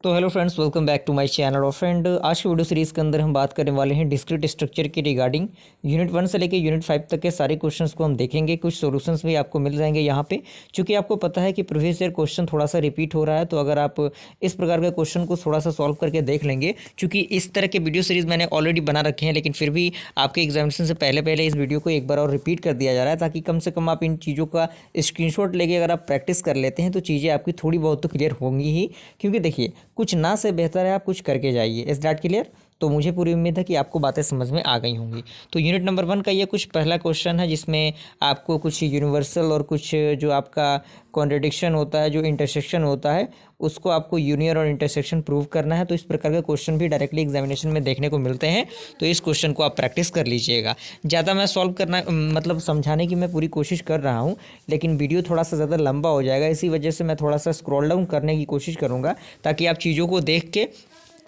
तो hello friends, welcome back to my channel. और friend, आज की वीडियो सीरीज़ के अंदर हम बात करने वाले हैं डिस्क्रीट स्ट्रक्चर के रिगार्डिंग। यूनिट 1 से लेकर यूनिट 5 तक के सारे क्वेश्चंस को हम देखेंगे। कुछ सॉल्यूशंस भी आपको मिल जाएंगे यहाँ पे, क्योंकि आपको पता है कि प्रीवियस ईयर क्वेश्चन थोड़ा सा रिपीट हो रहा है। तो अगर आप इस प्रकार के क्वेश्चन को थोड़ा सा सॉल्व करके देख लेंगे, क्योंकि इस तरह के वीडियो सीरीज़ मैंने ऑलरेडी बना रखे हैं, लेकिन फिर भी आपके एग्जामिनेशन से पहले इस वीडियो को एक बार और रिपीट कर दिया जा रहा है, ताकि कम से कम आप इन चीज़ों का स्क्रीनशॉट लेके अगर आप प्रैक्टिस कर लेते हैं तो चीज़ें आपकी थोड़ी बहुत तो क्लियर होंगी ही। क्योंकि देखिए, कुछ ना से बेहतर है आप कुछ करके जाइए। इस दैट क्लियर? तो मुझे पूरी उम्मीद है कि आपको बातें समझ में आ गई होंगी। तो यूनिट नंबर 1 का ये कुछ पहला क्वेश्चन है, जिसमें आपको कुछ यूनिवर्सल और कुछ जो आपका कॉन्ट्रडिक्शन होता है, जो इंटरसेक्शन होता है, उसको आपको यूनियन और इंटरसेक्शन प्रूव करना है। तो इस प्रकार के क्वेश्चन भी डायरेक्टली एग्जामिनेशन में देखने को मिलते हैं। तो इस क्वेश्चन को आप प्रैक्टिस कर लीजिएगा। ज़्यादा मैं सॉल्व करना मतलब समझाने की मैं पूरी कोशिश कर रहा हूँ, लेकिन वीडियो थोड़ा सा ज़्यादा लंबा हो जाएगा। इसी वजह से मैं थोड़ा सा स्क्रॉल डाउन करने की कोशिश करूँगा, ताकि आप चीज़ों को देख के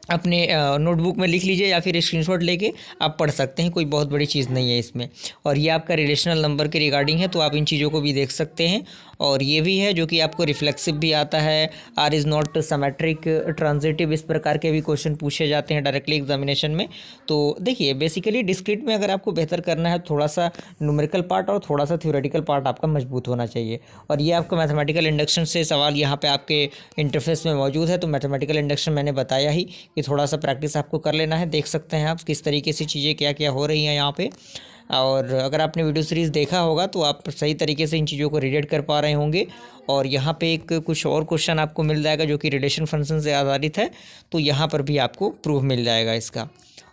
अपने नोटबुक में लिख लीजिए या फिर स्क्रीनशॉट लेके आप पढ़ सकते हैं। कोई बहुत बड़ी चीज़ नहीं है इसमें। और ये आपका रिलेशनल नंबर के रिगार्डिंग है, तो आप इन चीज़ों को भी देख सकते हैं। और ये भी है जो कि आपको रिफ्लेक्सिव भी आता है। आर इज़ नॉट समेट्रिक, ट्रांजिटिव, इस प्रकार के भी क्वेश्चन पूछे जाते हैं डायरेक्टली एग्जामिनेशन में। तो देखिए, बेसिकली डिस्क्रीट में अगर आपको बेहतर करना है, थोड़ा सा न्यूमेरिकल पार्ट और थोड़ा सा थ्योरेटिकल पार्ट आपका मजबूत होना चाहिए। और ये आपका मैथमेटिकल इंडक्शन से सवाल यहाँ पे आपके इंटरफेस में मौजूद है। तो मैथमेटिकल इंडक्शन मैंने बताया ही कि थोड़ा सा प्रैक्टिस आपको कर लेना है। देख सकते हैं आप किस तरीके से चीज़ें क्या क्या हो रही हैं यहाँ पे। और अगर आपने वीडियो सीरीज़ देखा होगा तो आप सही तरीके से इन चीज़ों को रिलेट कर पा रहे होंगे। और यहाँ पे एक कुछ और क्वेश्चन आपको मिल जाएगा जो कि रिलेशन फंक्शन से आधारित है। तो यहाँ पर भी आपको प्रूफ मिल जाएगा इसका।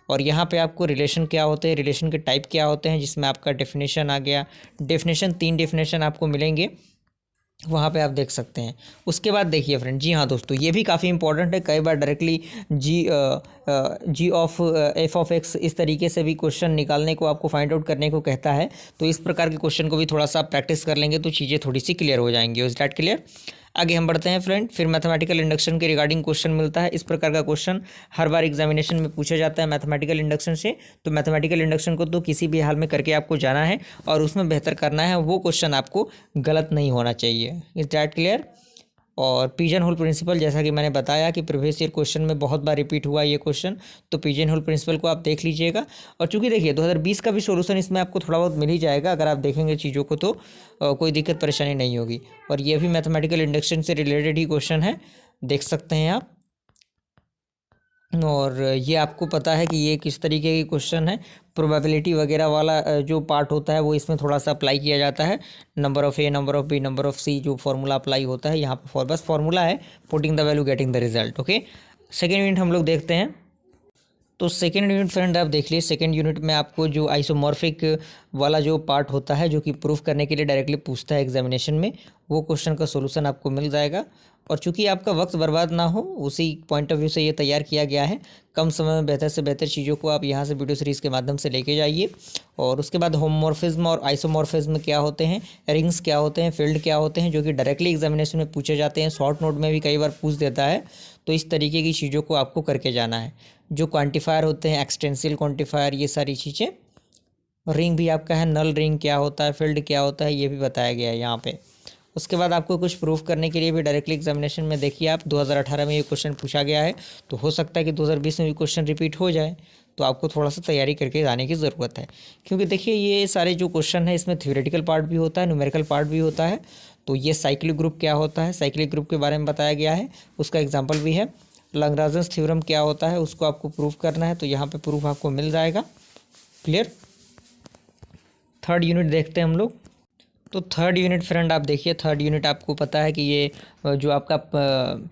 और यहाँ पे आपको रिलेशन क्या होते हैं, रिलेशन के टाइप क्या होते हैं, जिसमें आपका डेफिनेशन आ गया। डेफिनेशन 3 डेफिनेशन आपको मिलेंगे, वहाँ पे आप देख सकते हैं। उसके बाद देखिए फ्रेंड, जी हाँ दोस्तों, ये भी काफ़ी इंपॉर्टेंट है। कई बार directly g of f of x इस तरीके से भी क्वेश्चन निकालने को, आपको फाइंड आउट करने को कहता है। तो इस प्रकार के क्वेश्चन को भी थोड़ा सा प्रैक्टिस कर लेंगे तो चीज़ें थोड़ी सी क्लियर हो जाएंगी। Is that clear? आगे हम बढ़ते हैं फ्रेंड। फिर मैथमेटिकल इंडक्शन के रिगार्डिंग क्वेश्चन मिलता है। इस प्रकार का क्वेश्चन हर बार एग्जामिनेशन में पूछा जाता है मैथमेटिकल इंडक्शन से। तो मैथमेटिकल इंडक्शन को तो किसी भी हाल में करके आपको जाना है और उसमें बेहतर करना है। वो क्वेश्चन आपको गलत नहीं होना चाहिए। Is that clear? और पिजन होल प्रिंसिपल, जैसा कि मैंने बताया कि प्रीवियस ईयर क्वेश्चन में बहुत बार रिपीट हुआ ये क्वेश्चन, तो पिजन होल प्रिंसिपल को आप देख लीजिएगा। और चूंकि देखिए 2020 का भी सॉल्यूशन इसमें आपको थोड़ा बहुत मिल ही जाएगा। अगर आप देखेंगे चीज़ों को तो कोई दिक्कत परेशानी नहीं होगी। और ये भी मैथमेटिकल इंडक्शन से रिलेटेड ही क्वेश्चन है, देख सकते हैं आप। और ये आपको पता है कि ये किस तरीके की क्वेश्चन है। प्रोबेबिलिटी वगैरह वाला जो पार्ट होता है वो इसमें थोड़ा सा अप्लाई किया जाता है। Number of A, number of B, number of C, जो फार्मूला अप्लाई होता है यहाँ पर बस फार्मूला है, putting the value getting the result. Okay, second unit हम लोग देखते हैं। तो सेकेंड यूनिट फ्रेंड आप देख लीजिए। सेकेंड यूनिट में आपको जो आइसोमॉर्फिक वाला जो पार्ट होता है, जो कि प्रूफ करने के लिए डायरेक्टली पूछता है एग्जामिनेशन में, वो क्वेश्चन का सॉल्यूशन आपको मिल जाएगा। और चूंकि आपका वक्त बर्बाद ना हो, उसी पॉइंट ऑफ व्यू से ये तैयार किया गया है। कम समय में बेहतर से बेहतर चीज़ों को आप यहाँ से वीडियो सीरीज़ के माध्यम से लेके जाइए। और उसके बाद होमोमॉर्फिज्म और आइसोमॉर्फिज्म क्या होते हैं, रिंग्स क्या होते हैं, फील्ड क्या होते हैं, जो कि डायरेक्टली एग्जामिनेशन में पूछे जाते हैं। शॉर्ट नोट में भी कई बार पूछ देता है। तो इस तरीके की चीज़ों को आपको करके जाना है। जो क्वांटिफायर होते हैं, एक्सटेंसिल क्वांटिफायर, ये सारी चीज़ें। रिंग भी आपका है, नल रिंग क्या होता है, फील्ड क्या होता है, ये भी बताया गया है यहाँ पे। उसके बाद आपको कुछ प्रूफ करने के लिए भी डायरेक्टली एग्जामिनेशन में देखिए आप 2018 में ये क्वेश्चन पूछा गया है। तो हो सकता है कि 2020 में भी क्वेश्चन रिपीट हो जाए। तो आपको थोड़ा सा तैयारी करके जाने की ज़रूरत है, क्योंकि देखिए ये सारे जो क्वेश्चन है इसमें थ्योरेटिकल पार्ट भी होता है, न्यूमेरिकल पार्ट भी होता है। तो ये साइक्लिक ग्रुप क्या होता है, साइक्लिक ग्रुप के बारे में बताया गया है, उसका एग्जाम्पल भी है। लैग्रांज थ्योरम क्या होता है, उसको आपको प्रूफ करना है। तो यहाँ पे प्रूफ आपको मिल जाएगा। क्लियर? थर्ड यूनिट देखते हैं हम लोग। तो थर्ड यूनिट फ्रेंड आप देखिए। थर्ड यूनिट आपको पता है कि ये जो आपका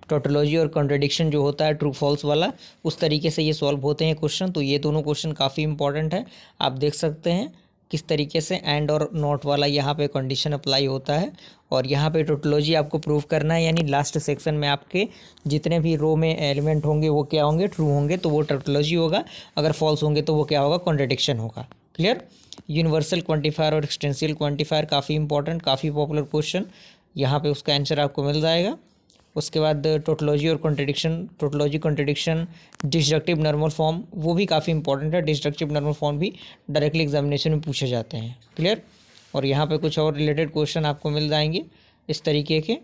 टोटोलॉजी और कॉन्ट्रडिक्शन जो होता है, ट्रू फॉल्स वाला, उस तरीके से ये सॉल्व होते हैं क्वेश्चन। तो ये दोनों क्वेश्चन काफ़ी इंपॉर्टेंट है। आप देख सकते हैं किस तरीके से एंड और नॉट वाला यहाँ पे कंडीशन अप्लाई होता है। और यहाँ पे टोटोलॉजी आपको प्रूव करना है, यानी लास्ट सेक्शन में आपके जितने भी रो में एलिमेंट होंगे वो क्या होंगे, ट्रू होंगे तो वो टोटोलॉजी होगा। अगर फॉल्स होंगे तो वो क्या होगा, कॉन्ट्रडिक्शन होगा। क्लियर? यूनिवर्सल क्वांटिफायर और एक्सटेंसियल क्वांटिफायर काफ़ी इंपॉर्टेंट, काफ़ी पॉपुलर क्वेश्चन। यहाँ पे उसका आंसर आपको मिल जाएगा। उसके बाद टोटोलॉजी और contradiction, tautology contradiction, destructive normal form, वो भी काफ़ी इंपॉर्टेंट है। डिस्ट्रक्टिव नॉर्मल फॉर्म भी डायरेक्टली एग्जामिनेशन में पूछे जाते हैं। क्लियर? और यहाँ पे कुछ और रिलेटेड क्वेश्चन आपको मिल जाएंगे इस तरीके के।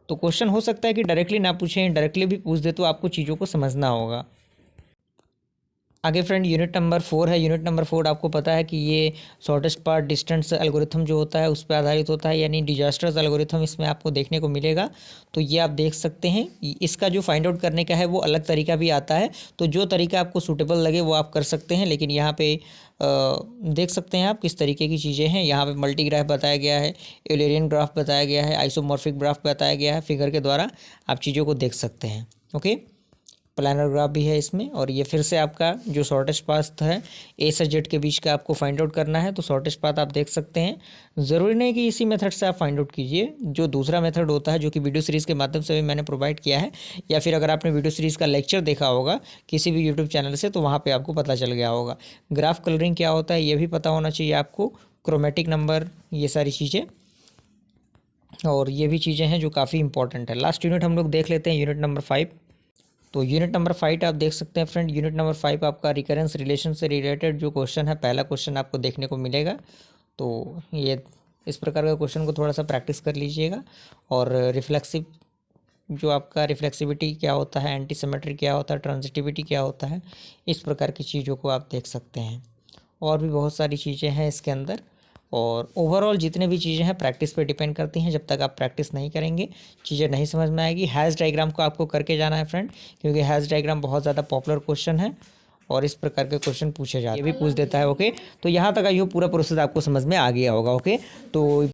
तो क्वेश्चन हो सकता है कि डायरेक्टली ना पूछें, डायरेक्टली भी पूछ दे, तो आपको चीज़ों को समझना होगा। आगे फ्रेंड यूनिट नंबर 4 है। यूनिट नंबर 4 आपको पता है कि ये शॉर्टेस्ट पाथ डिस्टेंस एल्गोरिथम जो होता है उस पर आधारित होता है, यानी डिजास्टर्स एल्गोरिथम इसमें आपको देखने को मिलेगा। तो ये आप देख सकते हैं। इसका जो फाइंड आउट करने का है वो अलग तरीका भी आता है, तो जो तरीका आपको सूटेबल लगे वो आप कर सकते हैं। लेकिन यहाँ पे देख सकते हैं आप किस तरीके की चीज़ें हैं। यहाँ पे मल्टी ग्राफ बताया गया है, एलेरियन ग्राफ बताया गया है, आइसोमॉर्फिक ग्राफ बताया गया है। फिगर के द्वारा आप चीज़ों को देख सकते हैं। ओके, प्लानर ग्राफ भी है इसमें। और ये फिर से आपका जो शॉर्टेस्ट पाथ है ए से जेड के बीच का आपको फाइंड आउट करना है, तो शॉर्टेस्ट पाथ आप देख सकते हैं। ज़रूरी नहीं कि इसी मेथड से आप फाइंड आउट कीजिए, जो दूसरा मेथड होता है जो कि वीडियो सीरीज़ के माध्यम से भी मैंने प्रोवाइड किया है, या फिर अगर आपने वीडियो सीरीज़ का लेक्चर देखा होगा किसी भी यूट्यूब चैनल से तो वहाँ पर आपको पता चल गया होगा। ग्राफ कलरिंग क्या होता है ये भी पता होना चाहिए आपको, क्रोमेटिक नंबर, ये सारी चीज़ें, और ये भी चीज़ें हैं जो काफ़ी इंपॉर्टेंट है। लास्ट यूनिट हम लोग देख लेते हैं, यूनिट नंबर 5। तो यूनिट नंबर 5 आप देख सकते हैं फ्रेंड। यूनिट नंबर 5 आपका रिकरेंस रिलेशन से रिलेटेड जो क्वेश्चन है, पहला क्वेश्चन आपको देखने को मिलेगा। तो ये इस प्रकार का क्वेश्चन को थोड़ा सा प्रैक्टिस कर लीजिएगा। और रिफ्लेक्सिव जो आपका रिफ्लेक्सिविटी क्या होता है, एंटी सिमेट्री क्या होता है, ट्रांजिटिविटी क्या होता है, इस प्रकार की चीज़ों को आप देख सकते हैं। और भी बहुत सारी चीज़ें हैं इसके अंदर। और ओवरऑल जितने भी चीज़ें हैं प्रैक्टिस पे डिपेंड करती हैं। जब तक आप प्रैक्टिस नहीं करेंगे चीज़ें नहीं समझ में आएगी। हैज़ डायग्राम को आपको करके जाना है फ्रेंड, क्योंकि हैज़ डायग्राम बहुत ज़्यादा पॉपुलर क्वेश्चन है और इस प्रकार के क्वेश्चन पूछे जाते हैं, ये भी पूछ देता है। ओके, तो यहाँ तक आई हो पूरा प्रोसेस आपको समझ में आ गया होगा। ओके, तो